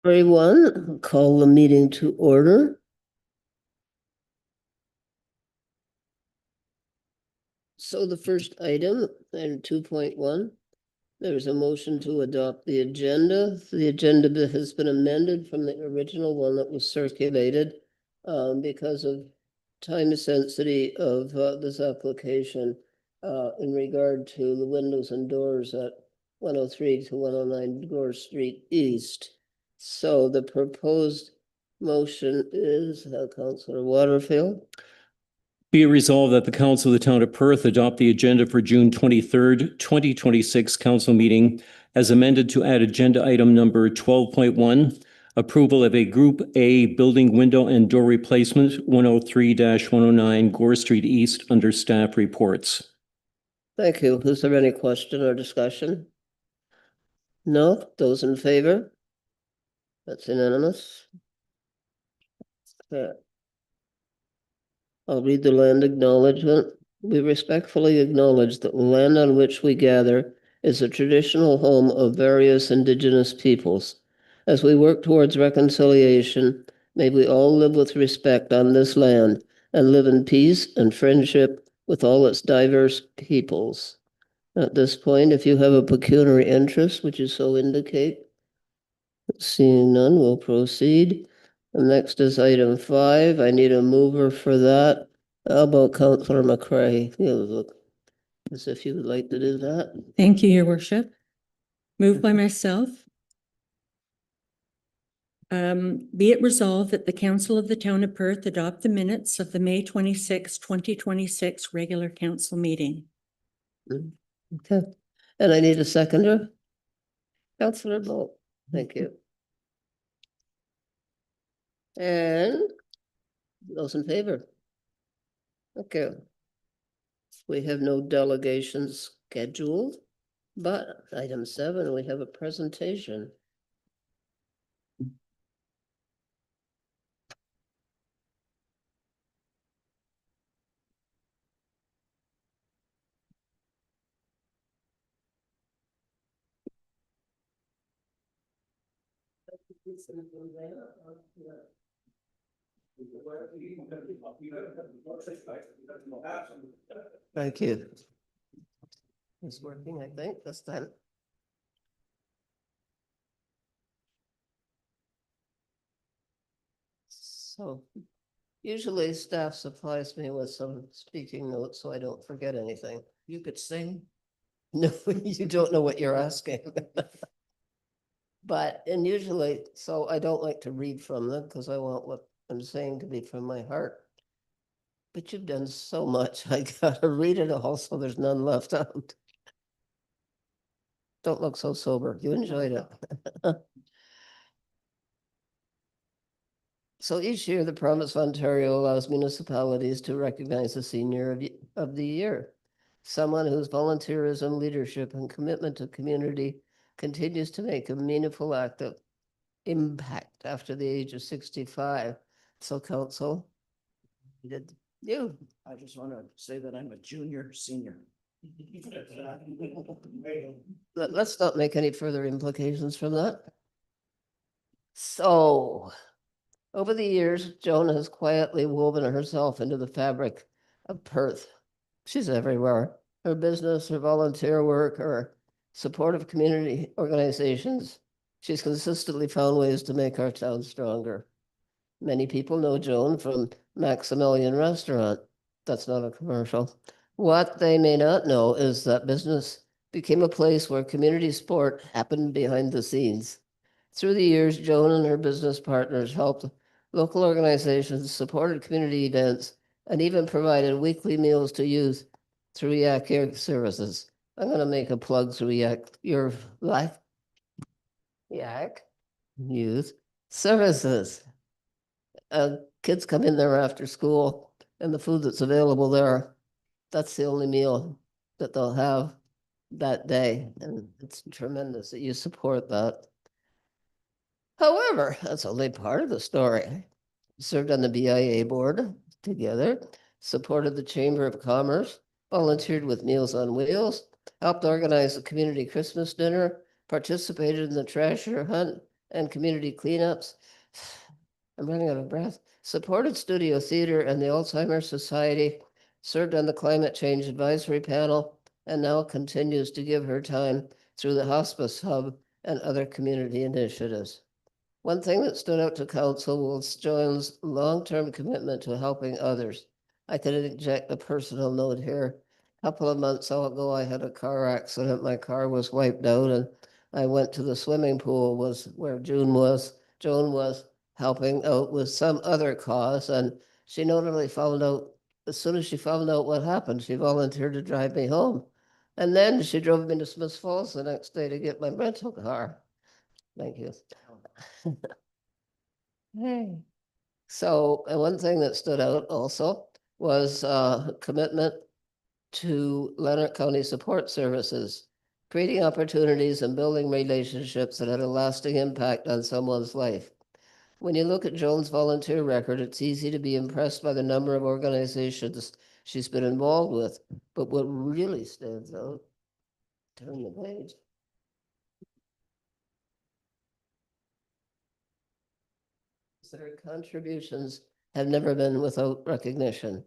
Everyone, call the meeting to order. So the first item, item 2.1, there's a motion to adopt the agenda. The agenda has been amended from the original one that was circulated because of time sensitivity of this application in regard to the windows and doors at 103 to 109 Gore Street East. So the proposed motion is Councillor Waterfield. Be it resolved that the Council of the Town of Perth adopt the agenda for June 23rd, 2026 council meeting as amended to add agenda item number 12.1, approval of a Group A building window and door replacement 103-109 Gore Street East under staff reports. Thank you. Is there any question or discussion? No? Those in favor? That's unanimous. Okay. I'll read the land acknowledgement. We respectfully acknowledge that the land on which we gather is a traditional home of various Indigenous peoples. As we work towards reconciliation, may we all live with respect on this land and live in peace and friendship with all its diverse peoples. At this point, if you have a pecuniary interest, would you so indicate? Seeing none, we'll proceed. The next is item 5. I need a mover for that. How about Councillor McCray? You look as if you would like to do that. Thank you, Your Worship. Moved by myself. Be it resolved that the Council of the Town of Perth adopt the minutes of the May 26, 2026 regular council meeting. Okay. And I need a seconder. Councillor Bolt. Thank you. And those in favor? Okay. We have no delegations scheduled, but item 7, we have a presentation. Thank you. It's working, I think, this time. So usually staff supplies me with some speaking notes so I don't forget anything. You could sing. No, you don't know what you're asking. And usually, so I don't like to read from them because I want what I'm saying to be from my heart. But you've done so much, I gotta read it all so there's none left out. Don't look so sober. You enjoyed it. So each year, the Province of Ontario allows municipalities to recognize a senior of the year. Someone whose volunteerism, leadership, and commitment to community continues to make a meaningful active impact after the age of 65. So, Council, did you? I just want to say that I'm a junior senior. Let's not make any further implications from that. So, over the years, Joan has quietly woven herself into the fabric of Perth. She's everywhere. Her business, her volunteer work, her support of community organizations. She's consistently found ways to make our town stronger. Many people know Joan from Maximilian Restaurant. That's not a commercial. What they may not know is that business became a place where community sport happened behind the scenes. Through the years, Joan and her business partners helped local organizations, supported community events, and even provided weekly meals to youth through Yak services. I'm going to make a plug through your life. Yak Youth Services. Kids come in there after school, and the food that's available there, that's the only meal that they'll have that day. And it's tremendous that you support that. However, that's only part of the story. Served on the BIA board together, supported the Chamber of Commerce, volunteered with Meals on Wheels, helped organize a community Christmas dinner, participated in the treasure hunt, and community cleanups. I'm running out of breath. Supported Studio Theater and the Alzheimer's Society, served on the Climate Change Advisory Panel, and now continues to give her time through the Hospice Hub and other community initiatives. One thing that stood out to council was Joan's long-term commitment to helping others. I could inject a personal note here. A couple of months ago, I had a car accident. My car was wiped out, and I went to the swimming pool was where Joan was helping out with some other cause, and she not only found out, as soon as she found out what happened, she volunteered to drive me home. And then she drove me to Smiths Falls the next day to get my rental car. Thank you. Hey. So, one thing that stood out also was commitment to Leonard County Support Services, creating opportunities and building relationships that had a lasting impact on someone's life. When you look at Joan's volunteer record, it's easy to be impressed by the number of organizations she's been involved with. But what really stands out, turn the page. Their contributions have never been without recognition.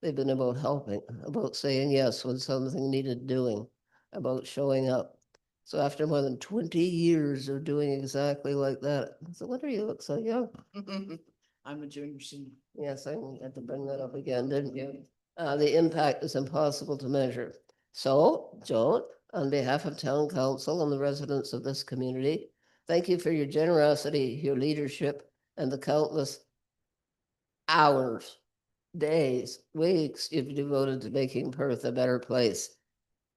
They've been about helping, about saying yes when something needed doing, about showing up. So after more than 20 years of doing exactly like that, so what do you look so young? I'm a junior senior. Yes, I had to bring that up again, didn't you? The impact is impossible to measure. So, Joan, on behalf of town council and the residents of this community, thank you for your generosity, your leadership, and the countless hours, days, weeks you've devoted to making Perth a better place.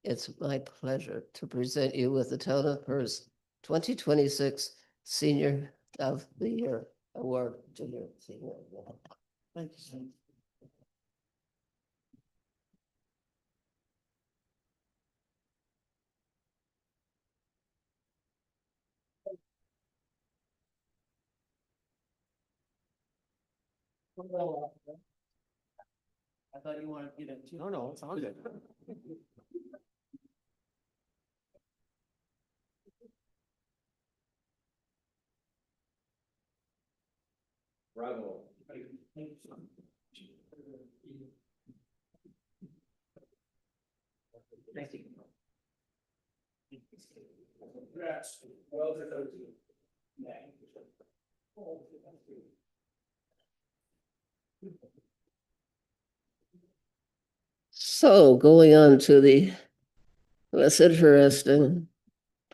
It's my pleasure to present you with the Town of Perth 2026 Senior of the Year Award. Junior Senior. Thank you, sir. I thought you wanted to get into. No, it's all good. Bravo. Thank you. Congrats. Well deserved. So going on to the less interesting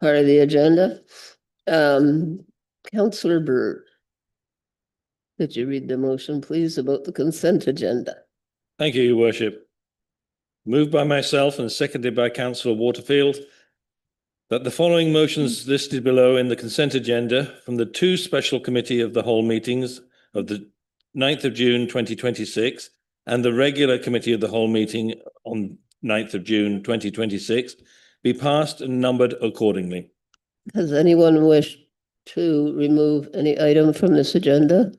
part of the agenda. Councillor Byrd. Could you read the motion, please, about the consent agenda? Thank you, Your Worship. Moved by myself and seconded by Councillor Waterfield that the following motions listed below in the consent agenda from the two special committee of the whole meetings of the 9th of June 2026 and the regular committee of the whole meeting on 9th of June 2026 be passed and numbered accordingly. Does anyone wish to remove any item from this agenda?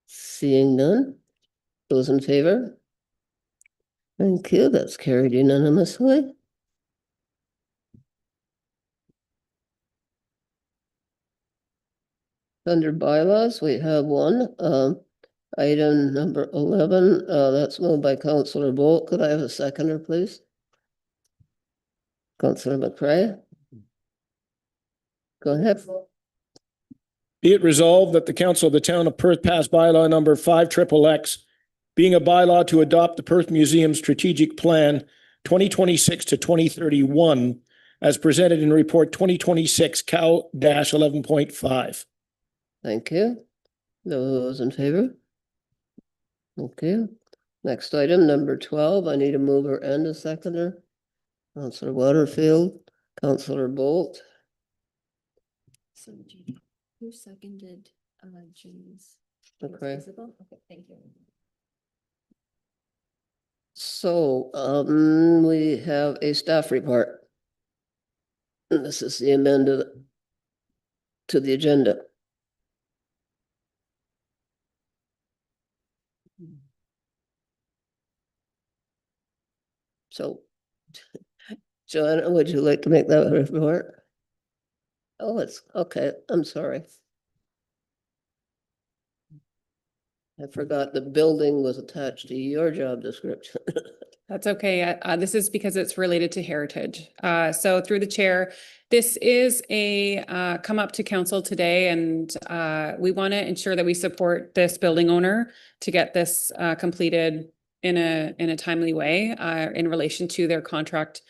Seeing none. Those in favor? Thank you. That's carried unanimously. Under bylaws, we have one, item number 11, that's moved by Councillor Bolt. Could I have a seconder, please? Councillor McCray. Go ahead. Be it resolved that the Council of the Town of Perth pass bylaw number 5XXX, being a bylaw to adopt the Perth Museum Strategic Plan 2026 to 2031 as presented in Report 2026 Cal-11.5. Thank you. Those in favor? Okay. Next item, number 12. I need a mover and a seconder. Councillor Waterfield, Councillor Bolt. So Judy, who seconded James? Okay. Visible? Okay, thank you. So, we have a staff report. And this is the amendment to the agenda. So, Joanna, would you like to make that report? Oh, it's okay. I'm sorry. I forgot the building was attached to your job description. That's okay. This is because it's related to heritage. So through the chair, this is a come up to council today, and we want to ensure that we support this building owner to get this completed in a timely way in relation to their contractor's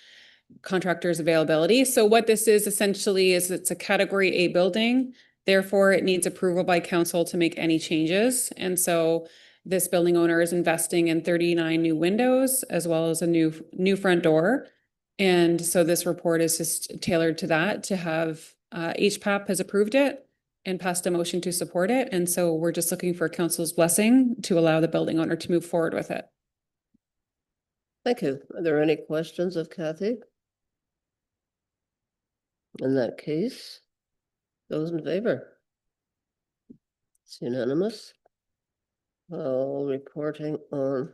availability. So what this is essentially is it's a category A building. Therefore, it needs approval by council to make any changes. And so this building owner is investing in 39 new windows as well as a new front door. And so this report is just tailored to that, to have HPAP has approved it and passed a motion to support it. And so we're just looking for council's blessing to allow the building owner to move forward with it. Thank you. Are there any questions of Kathy? In that case, those in favor? It's unanimous. Reporting on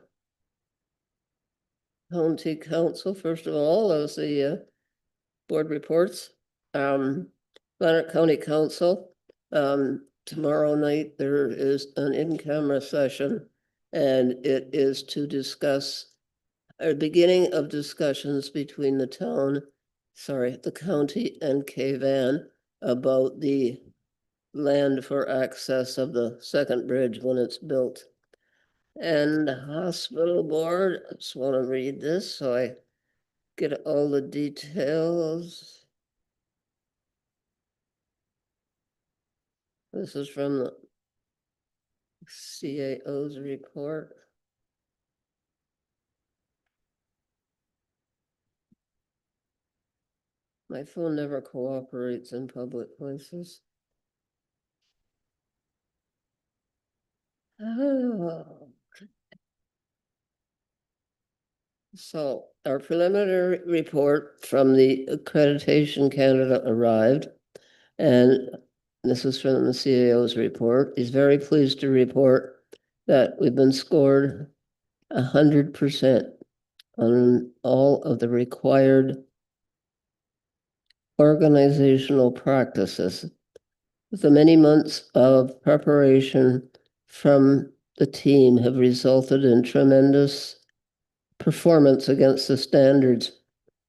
county council, first of all, as the board reports. Lanark County Council, tomorrow night there is an in-camera session, and it is to discuss a beginning of discussions between the county and KVAN about the land for access of the second bridge when it's built. And the hospital board, I just want to read this so I get all the details. This is from the CAO's report. My phone never cooperates in public places. Oh. So our preliminary report from the Accreditation Canada arrived, and this is from the CAO's report. He's very pleased to report that we've been scored 100% on all of the required organizational practices. The many months of preparation from the team have resulted in tremendous performance against the standards.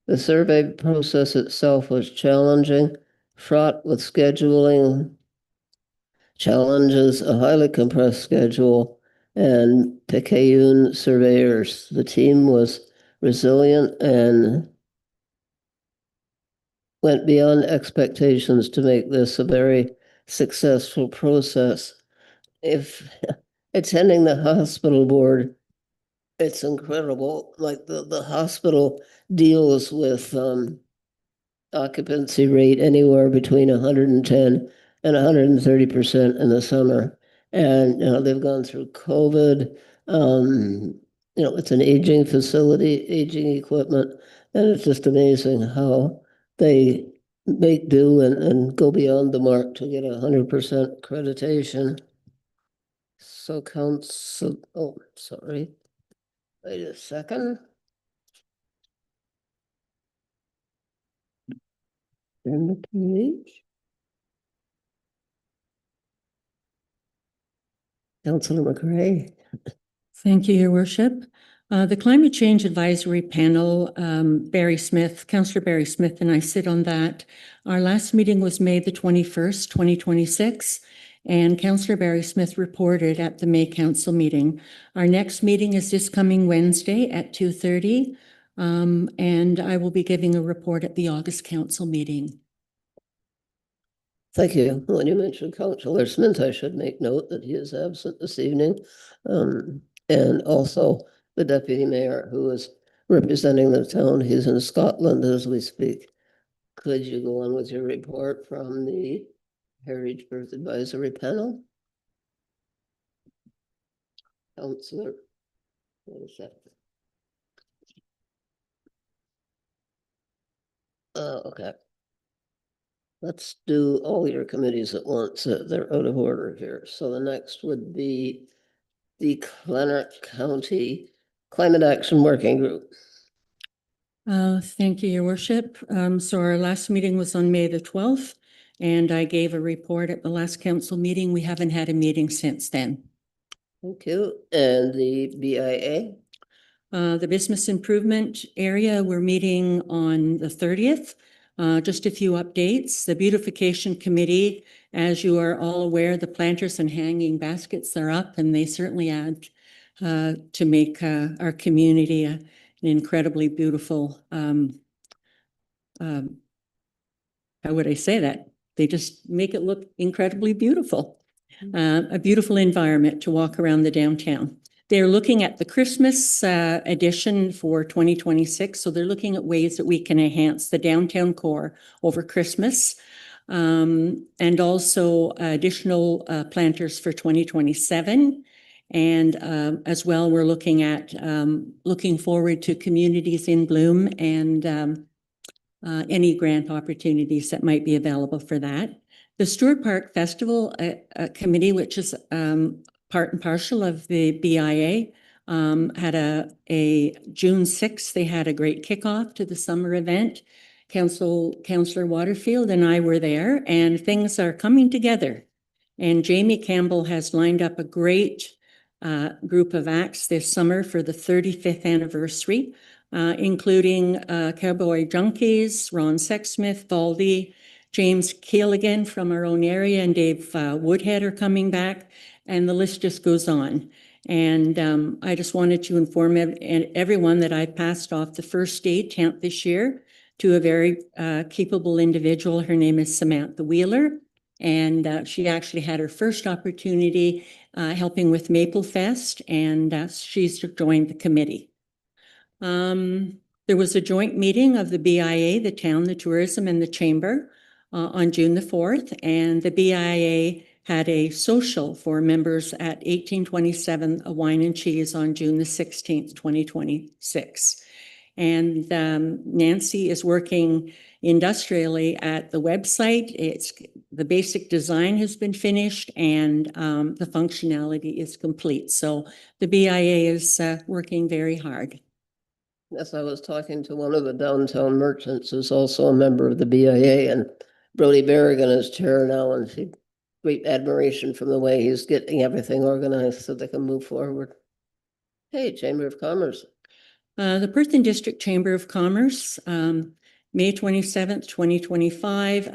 The survey process itself was challenging, fraught with scheduling challenges, a highly compressed schedule, and Picayune surveyors. The team was resilient and went beyond expectations to make this a very successful process. If attending the hospital board, it's incredible. Like the hospital deals with occupancy rate anywhere between 110 and 130% in the summer. And they've gone through COVID. It's an aging facility, aging equipment, and it's just amazing how they make do and go beyond the mark to get 100% accreditation. So council, oh, sorry. Wait a second. Turn the page. Councilor McRae. Thank you, Your Worship. The Climate Change Advisory Panel, Councillor Barry Smith and I sit on that. Our last meeting was May the 21st, 2026, and Councillor Barry Smith reported at the May Council meeting. Our next meeting is this coming Wednesday at 2:30, and I will be giving a report at the August Council meeting. Thank you. When you mentioned Councillor Smith, I should make note that he is absent this evening. And also the Deputy Mayor, who is representing the town. He's in Scotland as we speak. Could you go on with your report from the Heritage Birth Advisory Panel? Councillor, what is that? Okay. Let's do all your committees at once. They're out of order here. So the next would be the Lanark County Climate Action Working Group. Thank you, Your Worship. So our last meeting was on May the 12th, and I gave a report at the last council meeting. We haven't had a meeting since then. Thank you. And the BIA? The business improvement area, we're meeting on the 30th. Just a few updates. The beautification committee, as you are all aware, the planters and hanging baskets are up, and they certainly add to make our community an incredibly beautiful, how would I say that? They just make it look incredibly beautiful. A beautiful environment to walk around the downtown. They're looking at the Christmas edition for 2026. So they're looking at ways that we can enhance the downtown core over Christmas. And also additional planters for 2027. And as well, we're looking at looking forward to Communities in Bloom and any grant opportunities that might be available for that. The Stewart Park Festival Committee, which is part and parcel of the BIA, had a June 6th, they had a great kickoff to the summer event. Councillor Waterfield and I were there, and things are coming together. And Jamie Campbell has lined up a great group of acts this summer for the 35th anniversary, including Cowboy Junkies, Ron Sexsmith, Baldy, James Keeligan from our own area, and Dave Woodhead are coming back, and the list just goes on. And I just wanted to inform everyone that I passed off the first aid tent this year to a very capable individual. Her name is Samantha Wheeler, and she actually had her first opportunity helping with Maple Fest, and she's joined the committee. There was a joint meeting of the BIA, the town, the tourism, and the chamber on June the 4th, and the BIA had a social for members at 1827 a Wine and Cheese on June the 16th, 2026. And Nancy is working industrially at the website. The basic design has been finished, and the functionality is complete. So the BIA is working very hard. Yes, I was talking to one of the downtown merchants who's also a member of the BIA, and Brody Berrigan is chair now, and she great admiration from the way he's getting everything organized so they can move forward. Hey, Chamber of Commerce. The Perth and District Chamber of Commerce, May 27th, 2025.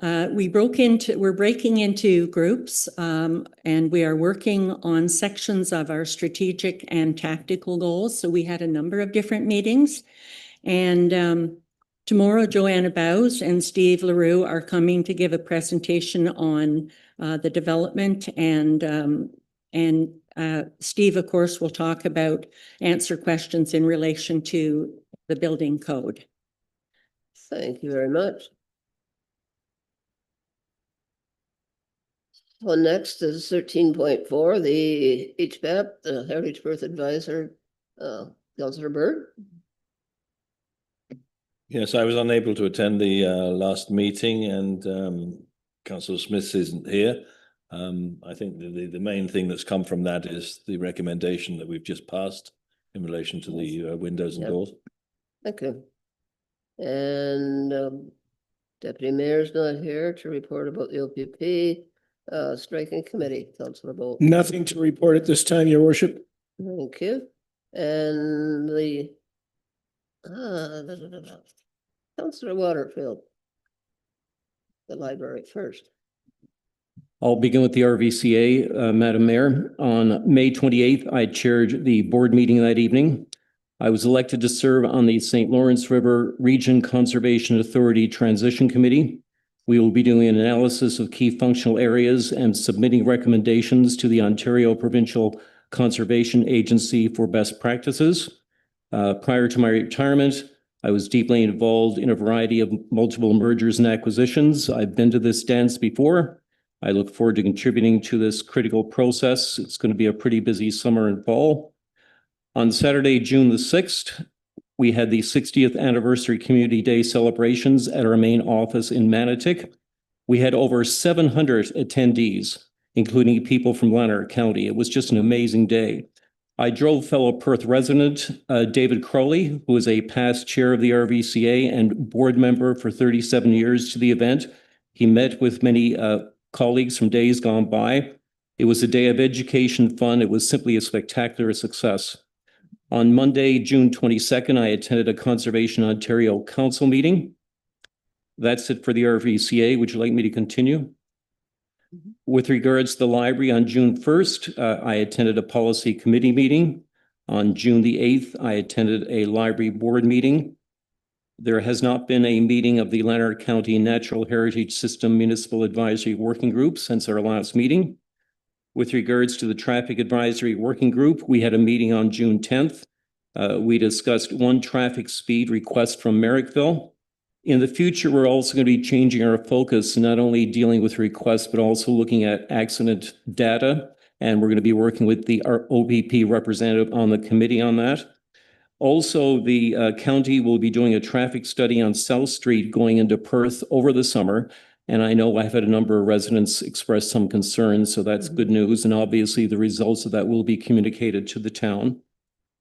We're breaking into groups, and we are working on sections of our strategic and tactical goals. So we had a number of different meetings, and tomorrow, Joanna Bowes and Steve LaRue are coming to give a presentation on the development, and Steve, of course, will talk about answer questions in relation to the building code. Thank you very much. Well, next is 13.4, the HPAP, the Heritage Perth Advisor, Councillor Bird. Yes, I was unable to attend the last meeting, and Councillor Smith isn't here. I think the main thing that's come from that is the recommendation that we've just passed in relation to the windows and Yep. doors. Thank you. And Deputy Mayor's not here to report about the OPP. Striking Committee, Councillor Bolt. Nothing to report at this time, Your Worship. Thank you. And the Councillor Waterfield. The library first. I'll begin with the RVCA, Madam Mayor. On May 28th, I chaired the board meeting that evening. I was elected to serve on the St. Lawrence River Region Conservation Authority Transition Committee. We will be doing an analysis of key functional areas and submitting recommendations to the Ontario Provincial Conservation Agency for best practices. Prior to my retirement, I was deeply involved in a variety of multiple mergers and acquisitions. I've been to this dance before. I look forward to contributing to this critical process. It's going to be a pretty busy summer and fall. On Saturday, June the 6th, we had the 60th anniversary Community Day celebrations at our main office in Manotick. We had over 700 attendees, including people from Lanark County. It was just an amazing day. I drove fellow Perth resident, David Crowley, who is a past chair of the RVCA and board member for 37 years, to the event. He met with many colleagues from days gone by. It was a day of education, fun. It was simply a spectacular success. On Monday, June 22nd, I attended a Conservation Ontario Council meeting. That's it for the RVCA. Would you like me to continue? With regards to the library, on June 1st, I attended a policy committee meeting. On June the 8th, I attended a library board meeting. There has not been a meeting of the Lanark County Natural Heritage System Municipal Advisory Working Group since our last meeting. With regards to the Traffic Advisory Working Group, we had a meeting on June 10th. We discussed one traffic speed request from Merrickville. In the future, we're also going to be changing our focus, not only dealing with requests, but also looking at accident data. And we're going to be working with our OPP representative on the committee on that. Also, the county will be doing a traffic study on South Street going into Perth over the summer. And I know I've had a number of residents express some concerns, so that's good news. And obviously, the results of that will be communicated to the town.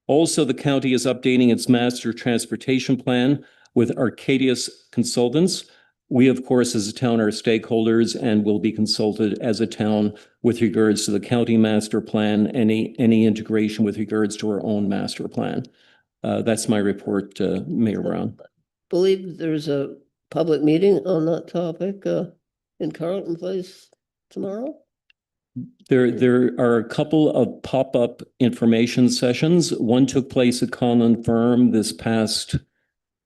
Also, the county is updating its master transportation plan with Arcadius Consultants. We, of course, as a town, are stakeholders and will be consulted as a town with regards to the county master plan, any integration with regards to our own master plan. That's my report, Mayor Brown. Believe there's a public meeting on that topic in Carleton Place tomorrow. There are a couple of pop-up information sessions. One took place at Conlon Firm this past,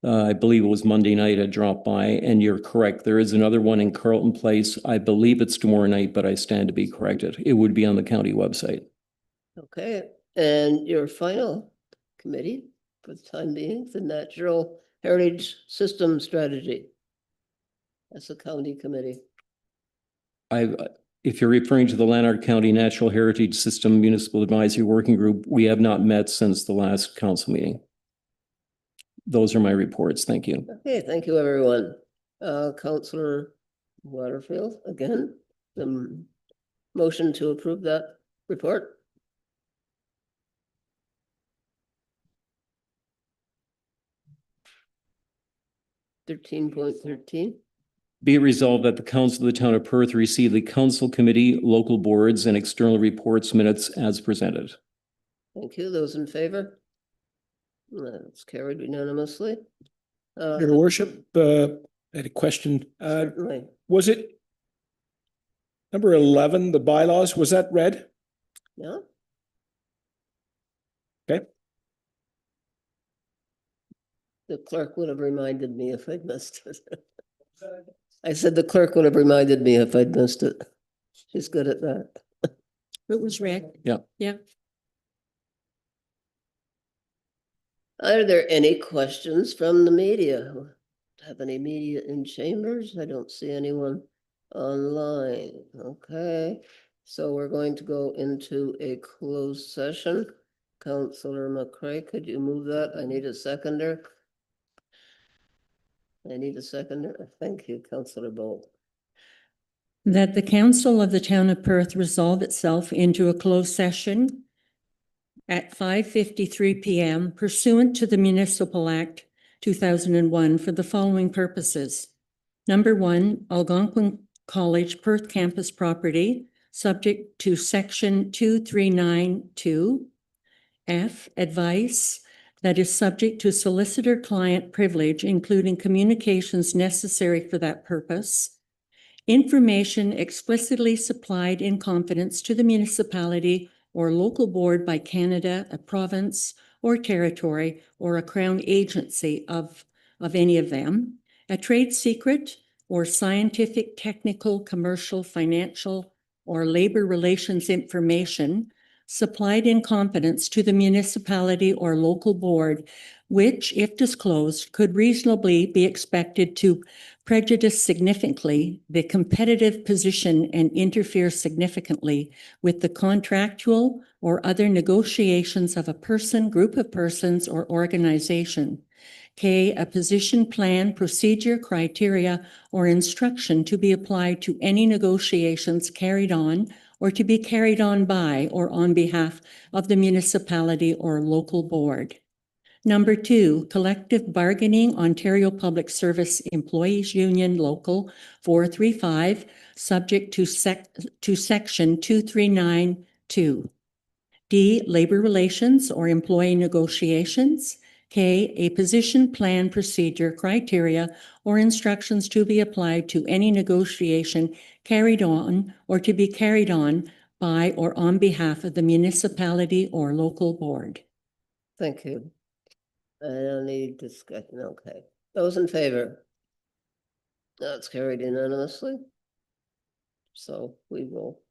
I believe it was Monday night. I dropped by, and you're correct. There is another one in Carleton Place. I believe it's tomorrow night, but I stand to be corrected. It would be on the county website. Okay, and your final committee for the time being, the Natural Heritage System Strategy. That's a county committee. If you're referring to the Lanark County Natural Heritage System Municipal Advisory Working Group, we have not met since the last council meeting. Those are my reports. Thank you. Okay, thank you, everyone. Councillor Waterfield, again, the motion to approve that report. .13. Be it resolved that the Council of the Town of Perth receive the council committee, local boards, and external reports minutes as presented. Thank you. Those in favor? That's carried unanimously. Your worship, I had a question. Certainly. Was it number 11, the bylaws, was that read? Yeah. Okay. The clerk would have reminded me if I'd missed it. I said the clerk would have reminded me if I'd missed it. She's good at that. It was read. Yeah. Yeah. Are there any questions from the media? Have any media in chambers? I don't see anyone online. Okay, so we're going to go into a closed session. Councillor McCray, could you move that? I need a seconder. Thank you, Councillor Bolt. That the Council of the Town of Perth resolve itself into a closed session at 5:53 p.m. pursuant to the Municipal Act 2001 for the following purposes. Number one, Algonquin College Perth campus property, subject to Section 2392. F, advice that is subject to solicitor-client privilege, including communications necessary for that purpose. Information explicitly supplied in confidence to the municipality or local board by Canada, a province or territory, or a crown agency of any of them. A trade secret or scientific, technical, commercial, financial, or labor relations information supplied in confidence to the municipality or local board, which, if disclosed, could reasonably be expected to prejudice significantly the competitive position and interfere significantly with the contractual or other negotiations of a person, group of persons, or organization. K, a position, plan, procedure, criteria, or instruction to be applied to any negotiations carried on or to be carried on by or on behalf of the municipality or local board. Number 2, collective bargaining, Ontario Public Service Employees Union Local 435, subject to section 2392. D, labor relations or employee negotiations. K, a position plan procedure, criteria, or instructions to be applied to any negotiation carried on or to be carried on by or on behalf of the municipality or local board. Thank you. I don't need discussion, okay. Those in favor? That's carried unanimously. So we will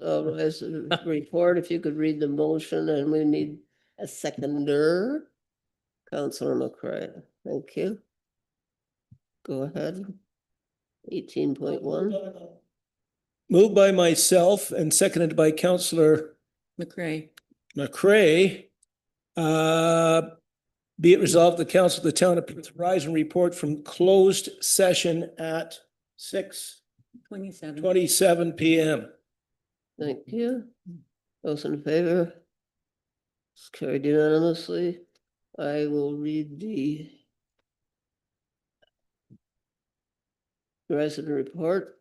as a report, if you could read the motion, and we need a seconder. Councillor McCray, thank you. Go ahead. 18.1. Moved by myself and seconded by Councillor McCray. McCray. Be it resolved, the council of the town of Perth rise and report from closed session at 27. 6:27 PM. Thank you. Those in favor? It's carried unanimously. I will read the resident report.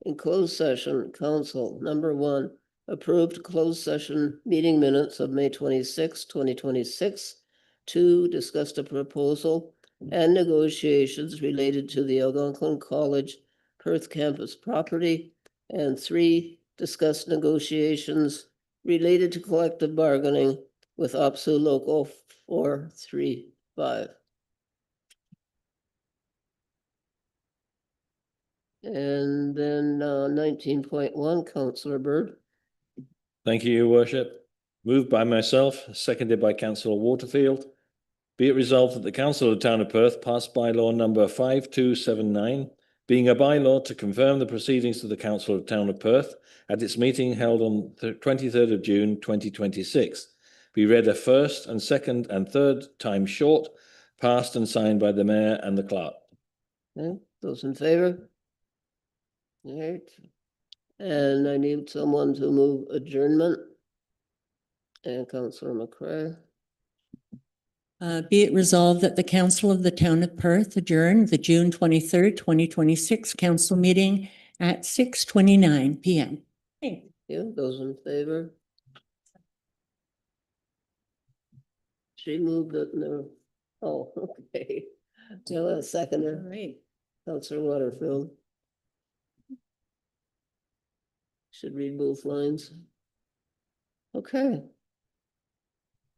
In closed session, council, number one, approved closed session meeting minutes of May 26, 2026. Two, discussed a proposal and negotiations related to the Algonquin College Perth campus property. And three, discussed negotiations related to collective bargaining with OPSU Local 435. And then 19.1, Councillor Byrd. Thank you, Your Worship. Moved by myself, seconded by Councillor Waterfield. Be it resolved that the Council of the Town of Perth pass bylaw number 5279, being a bylaw to confirm the proceedings of the Council of the Town of Perth at its meeting held on the 23rd of June 2026. Be read a first and second and third time short, passed and signed by the Mayor and the Clerk. Okay, those in favor? All right. And I need someone to move adjournment. And Councillor McCray. Be it resolved that the council of the town of Perth adjourn the June 23rd, 2026 council meeting at 6:29 PM. Thank You, those in favor? She moved it, no. Oh, okay. Do a All seconder, right. Councillor Waterfield. Should read both lines. Okay.